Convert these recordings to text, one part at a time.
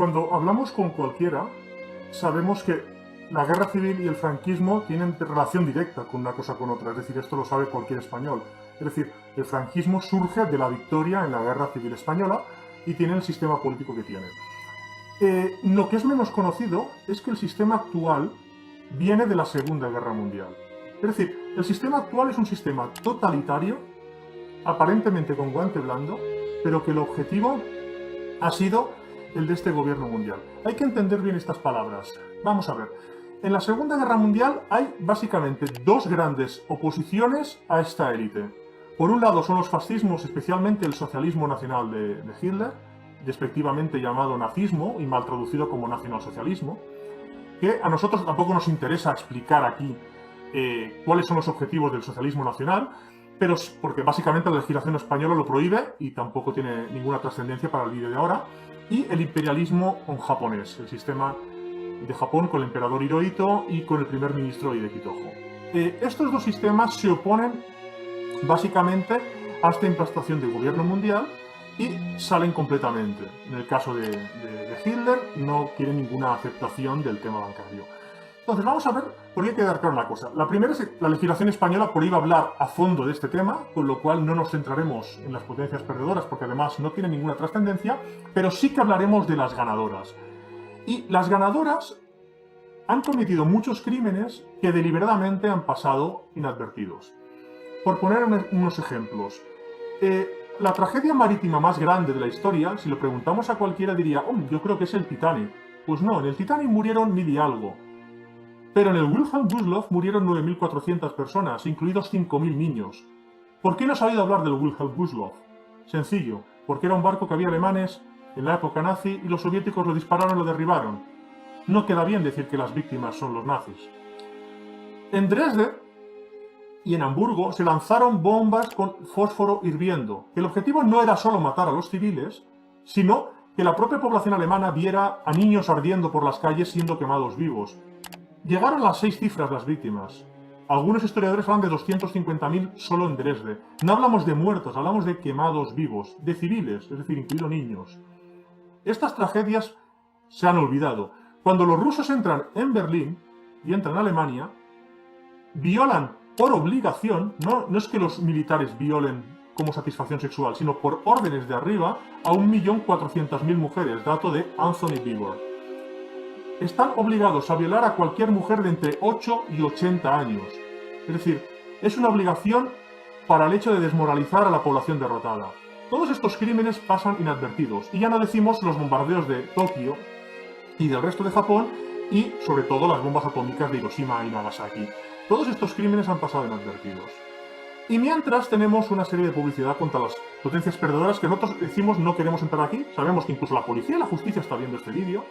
Cuando hablamos con cualquiera, sabemos que la guerra civil y el franquismo tienen relación directa con una cosa con otra, es decir, esto lo sabe cualquier español. Es decir, el franquismo surge de la victoria en la guerra civil española y tiene el sistema político que tiene. Lo que es menos conocido es que el sistema actual viene de la Segunda Guerra Mundial. Es decir, el sistema actual es un sistema totalitario, aparentemente con guante blando, pero que el objetivo ha sido el de este gobierno mundial. Hay que entender bien estas palabras. Vamos a ver. En la Segunda Guerra Mundial hay básicamente dos grandes oposiciones a esta élite. Por un lado son los fascismos, especialmente el socialismo nacional de Hitler, despectivamente llamado nazismo y mal traducido como nacionalsocialismo, que a nosotros tampoco nos interesa explicar aquí cuáles son los objetivos del socialismo nacional, pero porque básicamente la legislación española lo prohíbe y tampoco tiene ninguna trascendencia para el vídeo de ahora, y el imperialismo japonés, el sistema de Japón con el emperador Hirohito y con el primer ministro Hideki Tojo. Estos dos sistemas se oponen básicamente a esta implantación del gobierno mundial y salen completamente. En el caso de Hitler no quiere ninguna aceptación del tema bancario. Entonces vamos a ver, porque hay que dar claro una cosa. La primera es que la legislación española prohíbe hablar a fondo de este tema, con lo cual no nos centraremos en las potencias perdedoras, porque además no tiene ninguna trascendencia, pero sí que hablaremos de las ganadoras. Y las ganadoras han cometido muchos crímenes que deliberadamente han pasado inadvertidos. Por poner unos ejemplos, la tragedia marítima más grande de la historia, si lo preguntamos a cualquiera diría, yo creo que es el Titanic. Pues no, en el Titanic murieron 1000 y algo. Pero en el Wilhelm Gustloff murieron 9400 personas, incluidos 5000 niños. ¿Por qué no se ha oído hablar del Wilhelm Gustloff? Sencillo, porque era un barco que había alemanes en la época nazi y los soviéticos lo dispararon y lo derribaron. No queda bien decir que las víctimas son los nazis. En Dresde y en Hamburgo se lanzaron bombas con fósforo hirviendo. El objetivo no era solo matar a los civiles, sino que la propia población alemana viera a niños ardiendo por las calles siendo quemados vivos. Llegaron a las 6 cifras las víctimas. Algunos historiadores hablan de 250.000 solo en Dresde. No hablamos de muertos, hablamos de quemados vivos, de civiles, es decir, incluidos niños. Estas tragedias se han olvidado. Cuando los rusos entran en Berlín y entran a Alemania, violan por obligación, no es que los militares violen como satisfacción sexual, sino por órdenes de arriba, a 1.400.000 mujeres, dato de Anthony Beevor. Están obligados a violar a cualquier mujer de entre 8 y 80 años. Es decir, es una obligación para el hecho de desmoralizar a la población derrotada. Todos estos crímenes pasan inadvertidos, y ya no decimos los bombardeos de Tokio y del resto de Japón, y sobre todo las bombas atómicas de Hiroshima y Nagasaki. Todos estos crímenes han pasado inadvertidos. Y mientras tenemos una serie de publicidad contra las potencias perdedoras que nosotros decimos no queremos entrar aquí. Sabemos que incluso la policía y la justicia está viendo este vídeo,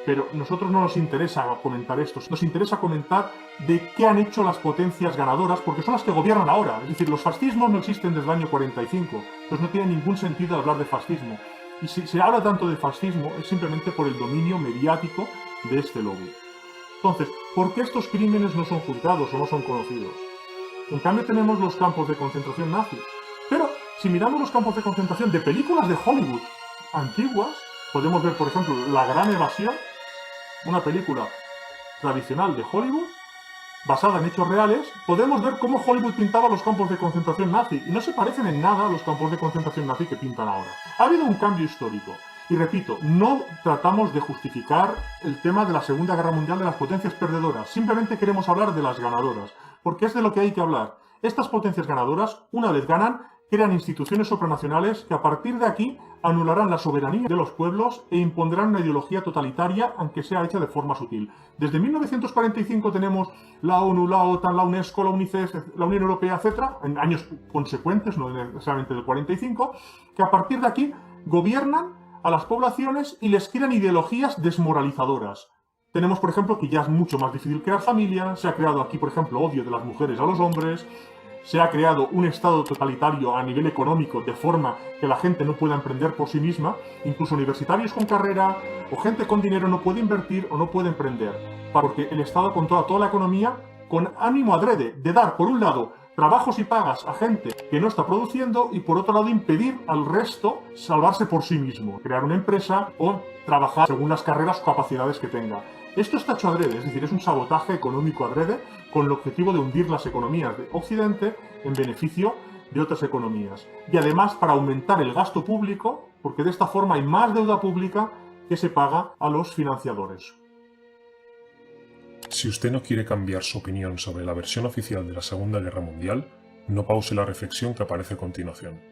pero a nosotros no nos interesa comentar esto. Nos interesa comentar de qué han hecho las potencias ganadoras, porque son las que gobiernan ahora. Es decir, los fascismos no existen desde el año 45, entonces no tiene ningún sentido hablar de fascismo. Y si se habla tanto de fascismo es simplemente por el dominio mediático de este lobby. Entonces, ¿por qué estos crímenes no son juzgados o no son conocidos? En cambio tenemos los campos de concentración nazis. Pero, si miramos los campos de concentración de películas de Hollywood antiguas, podemos ver, por ejemplo, La Gran Evasión, una película tradicional de Hollywood, basada en hechos reales. Podemos ver cómo Hollywood pintaba los campos de concentración nazi, y no se parecen en nada a los campos de concentración nazi que pintan ahora. Ha habido un cambio histórico. Y repito, no tratamos de justificar el tema de la Segunda Guerra Mundial de las potencias perdedoras, simplemente queremos hablar de las ganadoras, porque es de lo que hay que hablar. Estas potencias ganadoras, una vez ganan, crean instituciones supranacionales que a partir de aquí anularán la soberanía de los pueblos e impondrán una ideología totalitaria, aunque sea hecha de forma sutil. Desde 1945 tenemos la ONU, la OTAN, la UNESCO, la UNICEF, la Unión Europea, etc., en años consecuentes, no necesariamente del 45, que a partir de aquí gobiernan a las poblaciones y les crean ideologías desmoralizadoras. Tenemos, por ejemplo, que ya es mucho más difícil crear familia, se ha creado aquí, por ejemplo, odio de las mujeres a los hombres, se ha creado un estado totalitario a nivel económico de forma que la gente no pueda emprender por sí misma, incluso universitarios con carrera o gente con dinero no puede invertir o no puede emprender, porque el Estado controla toda la economía con ánimo adrede de dar, por un lado, trabajos y pagas a gente que no está produciendo y por otro lado impedir al resto salvarse por sí mismo, crear una empresa o trabajar según las carreras o capacidades que tenga. Esto está hecho adrede, es decir, es un sabotaje económico adrede con el objetivo de hundir las economías de Occidente en beneficio de otras economías. Y además para aumentar el gasto público, porque de esta forma hay más deuda pública que se paga a los financiadores. Si usted no quiere cambiar su opinión sobre la versión oficial de la Segunda Guerra Mundial, no pause la reflexión que aparece a continuación.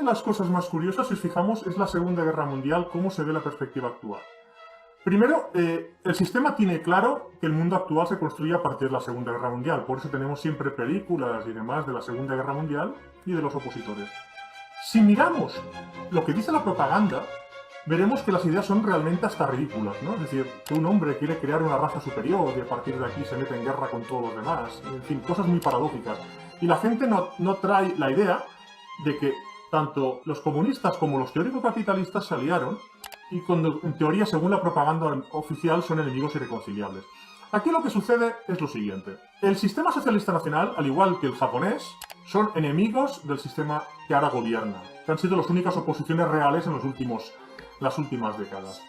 Las cosas más curiosas, si os fijamos, es la Segunda Guerra Mundial, cómo se ve la perspectiva actual. Primero, el sistema tiene claro que el mundo actual se construye a partir de la Segunda Guerra Mundial, por eso tenemos siempre películas y demás de la Segunda Guerra Mundial y de los opositores. Si miramos lo que dice la propaganda, veremos que las ideas son realmente hasta ridículas, ¿no? Es decir, que un hombre quiere crear una raza superior y a partir de aquí se mete en guerra con todos los demás, en fin, cosas muy paradójicas. Y la gente no trae la idea de que tanto los comunistas como los teóricos capitalistas se aliaron y cuando, en teoría, según la propaganda oficial, son enemigos irreconciliables. Aquí lo que sucede es lo siguiente. El sistema socialista nacional, al igual que el japonés, son enemigos del sistema que ahora gobierna, que han sido las únicas oposiciones reales en las últimas décadas.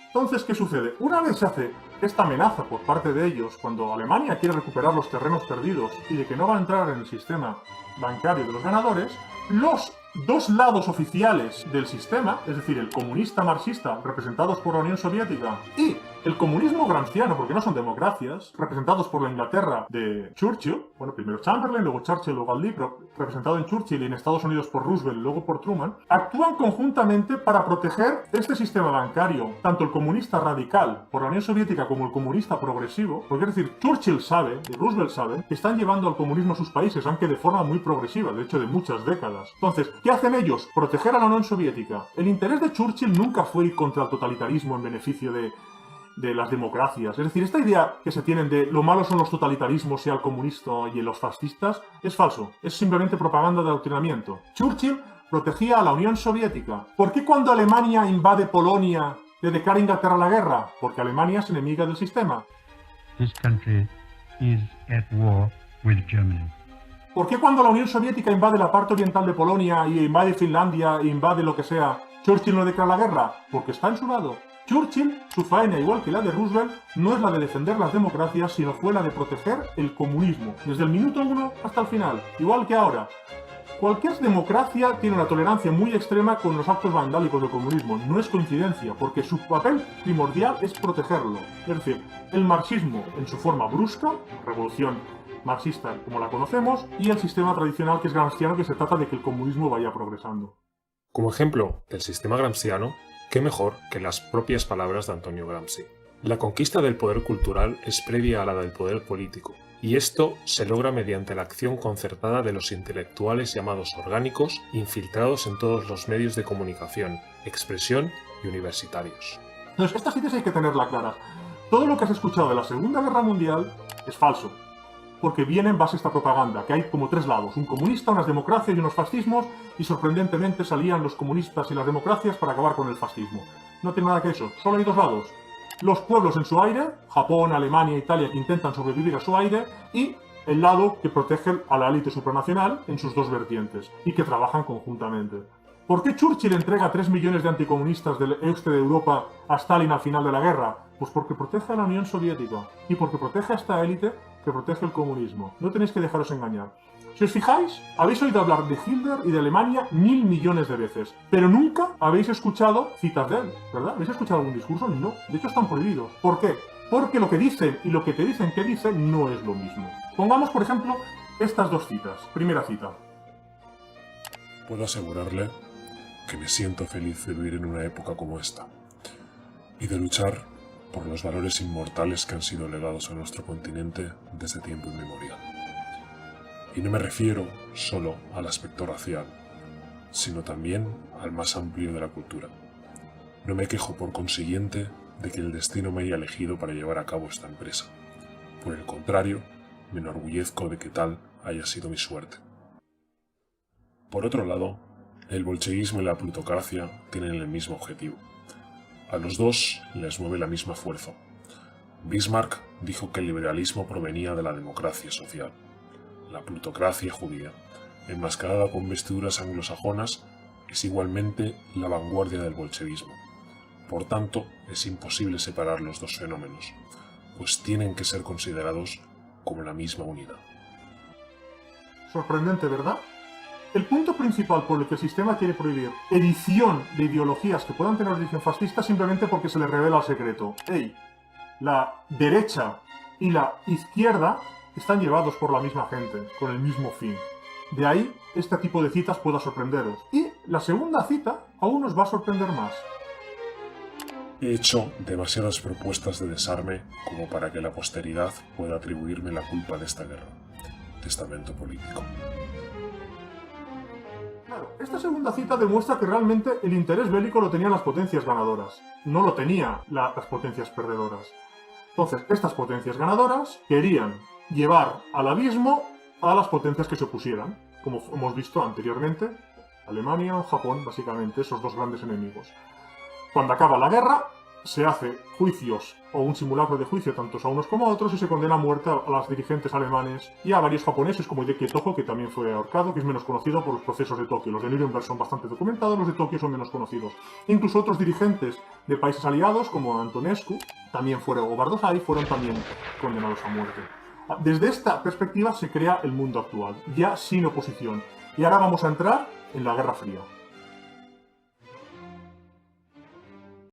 Entonces, ¿qué sucede? Una vez se hace esta amenaza por parte de ellos, cuando Alemania quiere recuperar los terrenos perdidos y de que no va a entrar en el sistema bancario de los ganadores, los dos lados oficiales del sistema, es decir, el comunista marxista, representados por la Unión Soviética, y el comunismo gramsciano, porque no son democracias, representados por la Inglaterra de Churchill, bueno, primero Chamberlain, luego Churchill, luego Aldrich, representado en Churchill y en Estados Unidos por Roosevelt, luego por Truman, actúan conjuntamente para proteger este sistema bancario, tanto el comunista radical por la Unión Soviética como el comunista progresivo, porque es decir, Churchill sabe, y Roosevelt sabe, que están llevando al comunismo a sus países, aunque de forma muy progresiva, de hecho de muchas décadas. Entonces, ¿qué hacen ellos? Proteger a la Unión Soviética. El interés de Churchill nunca fue ir contra el totalitarismo en beneficio de las democracias. Es decir, esta idea que se tienen de lo malo son los totalitarismos, sea el comunista y los fascistas, es falso. Es simplemente propaganda de adoctrinamiento. Churchill protegía a la Unión Soviética. ¿Por qué cuando Alemania invade Polonia le declara a Inglaterra la guerra? Porque Alemania es enemiga del sistema. This country is at war with Germany. ¿Por qué cuando la Unión Soviética invade la parte oriental de Polonia y invade Finlandia e invade lo que sea, Churchill no declara la guerra? Porque está en su lado. Churchill, su faena, igual que la de Roosevelt, no es la de defender las democracias, sino fue la de proteger el comunismo, desde el minuto 1 hasta el final, igual que ahora. Cualquier democracia tiene una tolerancia muy extrema con los actos vandálicos del comunismo. No es coincidencia, porque su papel primordial es protegerlo. Es decir, el marxismo en su forma brusca, revolución marxista como la conocemos, y el sistema tradicional que es gramsciano, que se trata de que el comunismo vaya progresando. Como ejemplo del sistema gramsciano, ¿qué mejor que las propias palabras de Antonio Gramsci? La conquista del poder cultural es previa a la del poder político, y esto se logra mediante la acción concertada de los intelectuales llamados orgánicos, infiltrados en todos los medios de comunicación, expresión y universitarios. Entonces, estas ideas hay que tenerlas claras. todo lo que has escuchado de la Segunda Guerra Mundial es falso. Porque viene en base a esta propaganda, que hay como tres lados, un comunista, unas democracias y unos fascismos, y sorprendentemente salían los comunistas y las democracias para acabar con el fascismo. No tiene nada que eso, solo hay dos lados. Los pueblos en su aire, Japón, Alemania, Italia, que intentan sobrevivir a su aire, y el lado que protege a la élite supranacional en sus dos vertientes, y que trabajan conjuntamente. ¿Por qué Churchill entrega 3 millones de anticomunistas del este de Europa a Stalin al final de la guerra? Pues porque protege a la Unión Soviética, y porque protege a esta élite que protege el comunismo. No tenéis que dejaros engañar. Si os fijáis, habéis oído hablar de Hitler y de Alemania 1000 millones de veces, pero nunca habéis escuchado citas de él, ¿verdad? ¿Habéis escuchado algún discurso? No. De hecho, están prohibidos. ¿Por qué? Porque lo que dicen y lo que te dicen que dicen no es lo mismo. Pongamos, por ejemplo, estas dos citas. Primera cita. Puedo asegurarle que me siento feliz de vivir en una época como esta y de luchar por los valores inmortales que han sido legados a nuestro continente desde tiempo inmemorial. Y no me refiero solo al aspecto racial, sino también al más amplio de la cultura. No me quejo por consiguiente de que el destino me haya elegido para llevar a cabo esta empresa. Por el contrario, me enorgullezco de que tal haya sido mi suerte. Por otro lado, el bolchevismo y la plutocracia tienen el mismo objetivo. A los dos les mueve la misma fuerza. Bismarck dijo que el liberalismo provenía de la democracia social. La plutocracia judía, enmascarada con vestiduras anglosajonas, es igualmente la vanguardia del bolchevismo. Por tanto, es imposible separar los dos fenómenos, pues tienen que ser considerados como la misma unidad. Sorprendente, ¿verdad? El punto principal por el que el sistema quiere prohibir edición de ideologías que puedan tener origen fascista es simplemente porque se le revela el secreto. ¡Ey! La derecha y la izquierda están llevados por la misma gente, con el mismo fin. De ahí, este tipo de citas pueda sorprenderos. Y la segunda cita aún nos va a sorprender más. He hecho demasiadas propuestas de desarme como para que la posteridad pueda atribuirme la culpa de esta guerra. Testamento político. Claro, esta segunda cita demuestra que realmente el interés bélico lo tenían las potencias ganadoras, no lo tenían las potencias perdedoras. Entonces, estas potencias ganadoras querían llevar al abismo a las potencias que se opusieran, como hemos visto anteriormente, Alemania o Japón, básicamente, esos dos grandes enemigos. Cuando acaba la guerra, se hace juicios o un simulacro de juicio tantos a unos como a otros y se condena a muerte a los dirigentes alemanes y a varios japoneses como Hideki Tojo, que también fue ahorcado, que es menos conocido por los procesos de Tokio. Los de Nuremberg son bastante documentados, los de Tokio son menos conocidos. Incluso otros dirigentes de países aliados como Antonescu también fueron, o Bardosai, fueron también condenados a muerte. Desde esta perspectiva se crea el mundo actual, ya sin oposición. Y ahora vamos a entrar en la Guerra Fría.